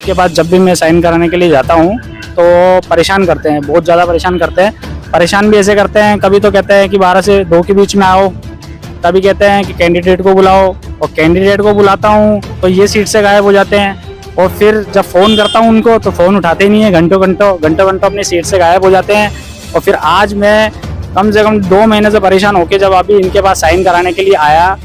उसके बाद जब भी मैं साइन कराने के लिए जाता हूँ तो परेशान करते हैं, बहुत ज़्यादा परेशान करते हैं। परेशान भी ऐसे करते हैं, कभी तो कहते हैं कि 12 से 2 के बीच में आओ, कभी कहते हैं कि कैंडिडेट को बुलाओ, और कैंडिडेट को बुलाता हूँ तो ये सीट से गायब हो जाते हैं। और फिर जब फ़ोन करता हूँ उनको तो फ़ोन उठाते ही नहीं है, घंटों घंटों अपनी सीट से गायब हो जाते हैं। और फिर आज मैं कम से कम 2 महीने से परेशान होकर जब अभी इनके पास साइन कराने के लिए आया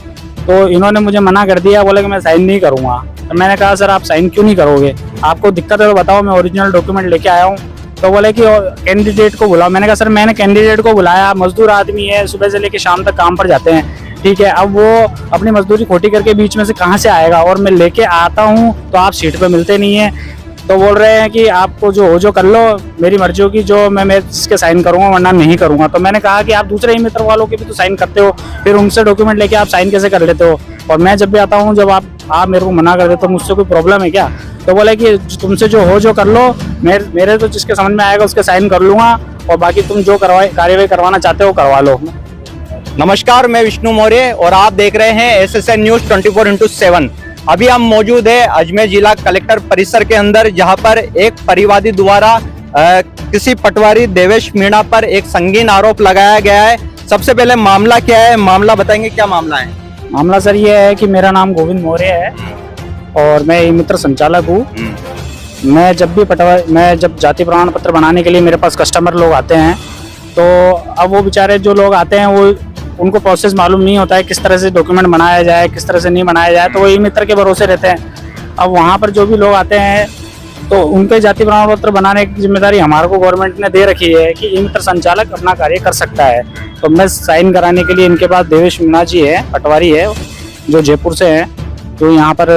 तो इन्होंने मुझे मना कर दिया, बोले कि मैं साइन नहीं करूँगा। तो मैंने कहा सर आप साइन क्यों नहीं करोगे, आपको दिक्कत है तो बताओ, मैं ओरिजिनल डॉक्यूमेंट लेके आया हूँ। तो बोले कि कैंडिडेट को बुलाओ। मैंने कहा सर मैंने कैंडिडेट को बुलाया, मजदूर आदमी है, सुबह से लेके शाम तक काम पर जाते हैं, ठीक है, अब वो अपनी मजदूरी खोटी करके बीच में से कहाँ से आएगा, और मैं लेके आता हूँ तो आप सीट पे मिलते नहीं है। तो बोल रहे हैं कि आपको जो कर लो, मेरी मर्जी होगी, जो मैं इसके साइन करूँगा वरना नहीं करूँगा। तो मैंने कहा कि आप दूसरे ही मित्र वालों के भी तो साइन करते हो, फिर उनसे डॉक्यूमेंट लेके आप साइन कैसे कर लेते हो, और मैं जब भी आता हूँ जब आप मेरे को मना कर देते हो, मुझसे कोई प्रॉब्लम है क्या। तो बोले कि तुमसे जो कर लो, मेरे तो जिसके समझ में आएगा उसके साइन कर लूँगा, और बाकी तुम जो कार्यवाही करवाना चाहते हो करवा लो। नमस्कार, मैं विष्णु मौर्य और आप देख रहे हैं SSN न्यूज 24x7। अभी हम मौजूद है अजमेर जिला कलेक्टर परिसर के अंदर, जहां पर एक परिवादी द्वारा किसी पटवारी देवेश मीणा पर एक संगीन आरोप लगाया गया है। सबसे पहले मामला क्या है, मामला बताएंगे, क्या मामला है? मामला सर ये है कि मेरा नाम गोविंद मौर्य है और मैं मित्र संचालक हूँ। मैं जब जाति प्रमाण पत्र बनाने के लिए मेरे पास कस्टमर लोग आते हैं, तो अब वो बेचारे जो लोग आते हैं वो उनको प्रोसेस मालूम नहीं होता है, किस तरह से डॉक्यूमेंट बनाया जाए, किस तरह से नहीं बनाया जाए, तो वो ई मित्र के भरोसे रहते हैं। अब वहाँ पर जो भी लोग आते हैं तो उनके जाति प्रमाण पत्र बनाने की जिम्मेदारी हमारे को गवर्नमेंट ने दे रखी है कि ई मित्र संचालक अपना कार्य कर सकता है। तो मैं साइन कराने के लिए इनके पास देवेश मीणा जी है, पटवारी है, जो जयपुर से हैं, जो यहाँ पर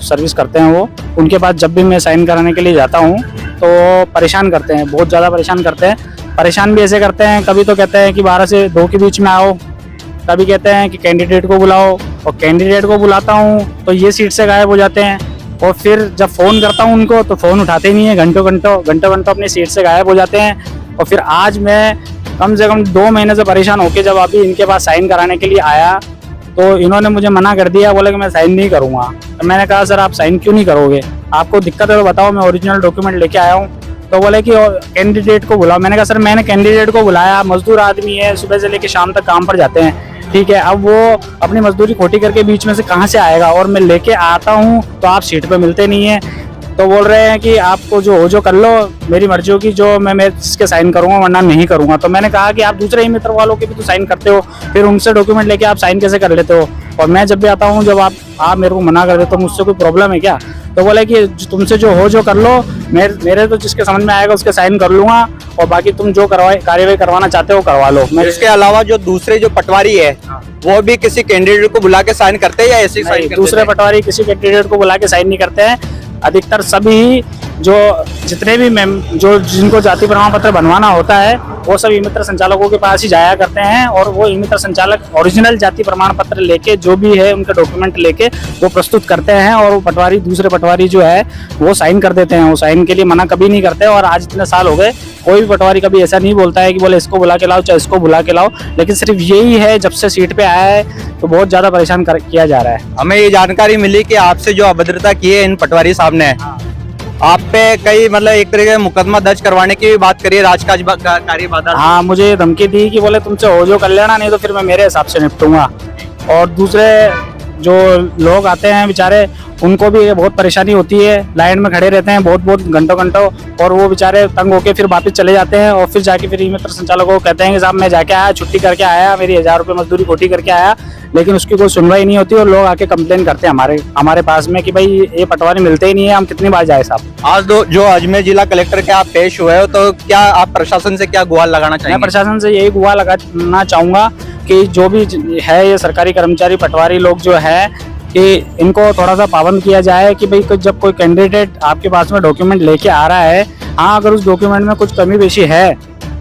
सर्विस करते हैं, वो उनके पास जब भी मैं साइन कराने के लिए जाता हूँ तो परेशान करते हैं, बहुत ज़्यादा परेशान करते हैं। परेशान भी ऐसे करते हैं, कभी तो कहते हैं कि 12 से 2 के बीच में आओ, कभी कहते हैं कि कैंडिडेट को बुलाओ, और कैंडिडेट को बुलाता हूँ तो ये सीट से गायब हो जाते हैं। और फिर जब फ़ोन करता हूँ उनको तो फ़ोन उठाते ही नहीं है, घंटों घंटों अपनी सीट से गायब हो जाते हैं। और फिर आज मैं कम से कम 2 महीने से परेशान होकर जब अभी इनके पास साइन कराने के लिए आया तो इन्होंने मुझे मना कर दिया, बोले कि मैं साइन नहीं करूँगा। तो मैंने कहा सर आप साइन क्यों नहीं करोगे, आपको दिक्कत है तो बताओ, मैं ओरिजिनल डॉक्यूमेंट लेके आया हूँ। तो बोले कि कैंडिडेट को बुलाओ। मैंने कहा सर मैंने कैंडिडेट को बुलाया, मजदूर आदमी है, सुबह से लेके शाम तक काम पर जाते हैं, ठीक है, अब वो अपनी मजदूरी खोटी करके बीच में से कहाँ से आएगा, और मैं लेके आता हूँ तो आप सीट पे मिलते नहीं है। तो बोल रहे हैं कि आपको जो कर लो, मेरी मर्जी होगी, जो मैं इसके साइन करूँगा वरना नहीं करूँगा। तो मैंने कहा कि आप दूसरे ही मित्र वालों के भी तो साइन करते हो, फिर उनसे डॉक्यूमेंट लेके आप साइन कैसे कर लेते हो, और मैं जब भी आता हूँ जब आप मेरे को मना कर देते हो, मुझसे कोई प्रॉब्लम है क्या। तो बोले कि तुमसे जो कर लो, मेरे तो जिसके समझ में आएगा उसके साइन कर लूँगा, और बाकी तुम जो कार्यवाही करवाना चाहते हो करवा लो। इसके अलावा जो दूसरे जो पटवारी है वो भी किसी कैंडिडेट को बुला के साइन करते हैं या ऐसे ही साइन करते हैं? दूसरे पटवारी किसी कैंडिडेट को बुला के साइन नहीं करते हैं। अधिकतर सभी जितने भी जिनको जाति प्रमाण पत्र बनवाना होता है वो सब ई मित्र संचालकों के पास ही जाया करते हैं, और वो ई मित्र संचालक ओरिजिनल जाति प्रमाण पत्र लेके जो भी है उनके डॉक्यूमेंट लेके वो प्रस्तुत करते हैं, और वो दूसरे पटवारी जो है वो साइन कर देते हैं। वो साइन के लिए मना कभी नहीं करते, और आज इतने साल हो गए कोई भी पटवारी कभी ऐसा नहीं बोलता है कि बोले इसको बुला के लाओ चाहे इसको बुला के लाओ। लेकिन सिर्फ यही है, जब से सीट पे आया है तो बहुत ज्यादा परेशान किया जा रहा है। हमें ये जानकारी मिली कि आपसे जो अभद्रता की है इन पटवारी साहब ने, आप पे कई मतलब एक तरीके से मुकदमा दर्ज करवाने की भी बात करिए, राजकाज कार्यबाधा। हाँ, मुझे धमकी दी कि बोले तुमसे हो जो कर लेना, नहीं तो फिर मैं मेरे हिसाब से निपटूंगा। और दूसरे जो लोग आते हैं बेचारे, उनको भी बहुत परेशानी होती है, लाइन में खड़े रहते हैं बहुत घंटों, और वो बेचारे तंग होके फिर वापस चले जाते हैं, और फिर जाके फिर ई मित्र संचालकों को कहते हैं कि साहब मैं जाके आया, छुट्टी करके आया, मेरी 1000 रुपये मजदूरी खोटी करके आया, लेकिन उसकी कोई सुनवाई नहीं होती, और लोग आके कंप्लेन करते हैं हमारे पास में कि भाई ये पटवारी मिलते ही नहीं है, हम कितनी बार जाए साहब। आज जो अजमेर जिला कलेक्टर के आप पेश हुए हो, तो क्या आप प्रशासन से क्या गुहार लगाना चाहेंगे? मैं प्रशासन से यही गुहार लगाना चाहूँगा कि जो भी है ये सरकारी कर्मचारी पटवारी लोग जो है कि इनको थोड़ा सा पाबंद किया जाए कि भाई जब कोई कैंडिडेट आपके पास में डॉक्यूमेंट लेके आ रहा है, हाँ अगर उस डॉक्यूमेंट में कुछ कमी पेशी है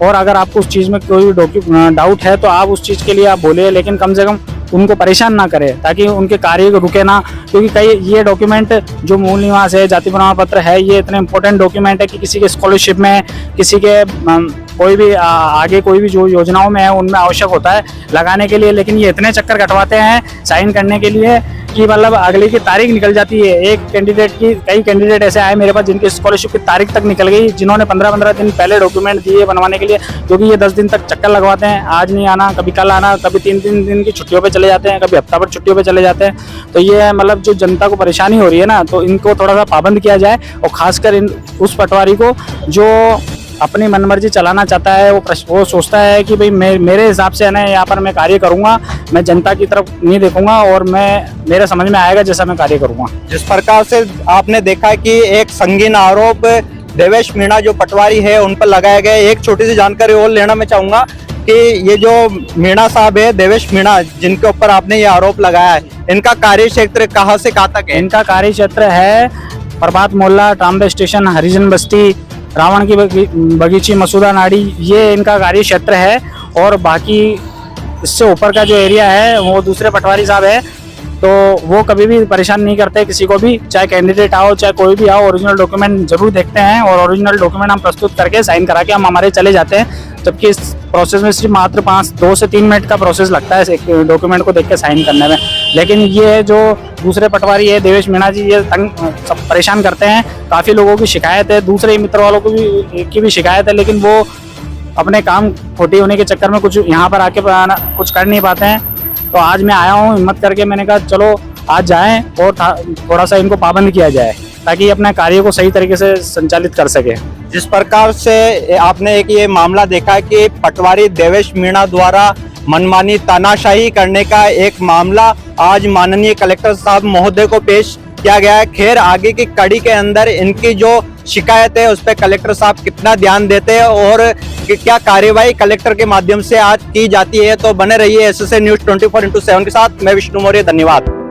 और अगर आपको उस चीज़ में कोई डाउट है तो आप उस चीज़ के लिए आप बोलिए, लेकिन कम से कम उनको परेशान ना करें ताकि उनके कार्य रुके ना। क्योंकि कई ये डॉक्यूमेंट जो मूल निवास है, जाति प्रमाण पत्र है, ये इतने इंपॉर्टेंट डॉक्यूमेंट है कि किसी के स्कॉलरशिप में, किसी के कोई भी आगे कोई भी जो योजनाओं में है उनमें आवश्यक होता है लगाने के लिए, लेकिन ये इतने चक्कर कटवाते हैं साइन करने के लिए कि मतलब अगले की तारीख निकल जाती है। एक कैंडिडेट की, कई कैंडिडेट ऐसे आए मेरे पास जिनकी स्कॉलरशिप की तारीख तक निकल गई, जिन्होंने 15-15 दिन पहले डॉक्यूमेंट दिए बनवाने के लिए, क्योंकि ये 10 दिन तक चक्कर लगवाते हैं, आज नहीं आना, कभी कल आना, कभी 3-3 दिन की छुट्टियों पे चले जाते हैं, कभी हफ्ता भर छुट्टियों पे चले जाते हैं। तो ये मतलब जो जनता को परेशानी हो रही है ना, तो इनको थोड़ा सा पाबंद किया जाए। और खासकर उस पटवारी को जो अपनी मनमर्जी चलाना चाहता है, वो सोचता है कि भाई मेरे हिसाब से है ना यहाँ पर मैं कार्य करूंगा, मैं जनता की तरफ नहीं देखूंगा और मेरे समझ में आएगा जैसा मैं कार्य करूंगा। जिस प्रकार से आपने देखा कि एक संगीन आरोप देवेश मीणा जो पटवारी है उन पर लगाया गया। एक छोटी सी जानकारी और लेना मैं चाहूंगा कि ये जो मीणा साहब है, देवेश मीणा, जिनके ऊपर आपने ये आरोप लगाया है, इनका कार्य क्षेत्र कहाँ से कहाँ तक है? इनका कार्य क्षेत्र है प्रभात मोहल्ला, टाम्बे स्टेशन, हरिजन बस्ती, रावण की बगीची, मसूदा नाड़ी, ये इनका कार्य क्षेत्र है। और बाकी इससे ऊपर का जो एरिया है वो दूसरे पटवारी साहब है, तो वो कभी भी परेशान नहीं करते किसी को भी, चाहे कैंडिडेट आओ चाहे कोई भी आओ। ओरिजिनल डॉक्यूमेंट जरूर देखते हैं और ओरिजिनल डॉक्यूमेंट हम प्रस्तुत करके साइन करा के हम हमारे चले जाते हैं। जबकि इस प्रोसेस में सिर्फ मात्र 2 से 3 मिनट का प्रोसेस लगता है एक डॉक्यूमेंट को देख के साइन करने में। लेकिन ये जो दूसरे पटवारी है देवेश मीणा जी, ये सब परेशान करते हैं। काफ़ी लोगों की शिकायत है, दूसरे मित्र वालों की भी शिकायत है, लेकिन वो अपने काम खोटी होने के चक्कर में कुछ यहाँ पर आके कुछ कर नहीं पाते हैं। तो आज मैं आया हूँ हिम्मत करके, मैंने कहा चलो आज जाएं और थोड़ा सा इनको पाबंद किया जाए ताकि अपने कार्य को सही तरीके से संचालित कर सके। जिस प्रकार से आपने एक ये मामला देखा कि पटवारी देवेश मीणा द्वारा मनमानी तानाशाही करने का एक मामला आज माननीय कलेक्टर साहब महोदय को पेश किया गया है। खैर आगे की कड़ी के अंदर इनकी जो शिकायत है उस पर कलेक्टर साहब कितना ध्यान देते हैं और क्या कार्यवाही कलेक्टर के माध्यम से आज की जाती है। तो बने रहिए एसएसएन न्यूज 24x7 के साथ। मैं विष्णु मौर्य, धन्यवाद।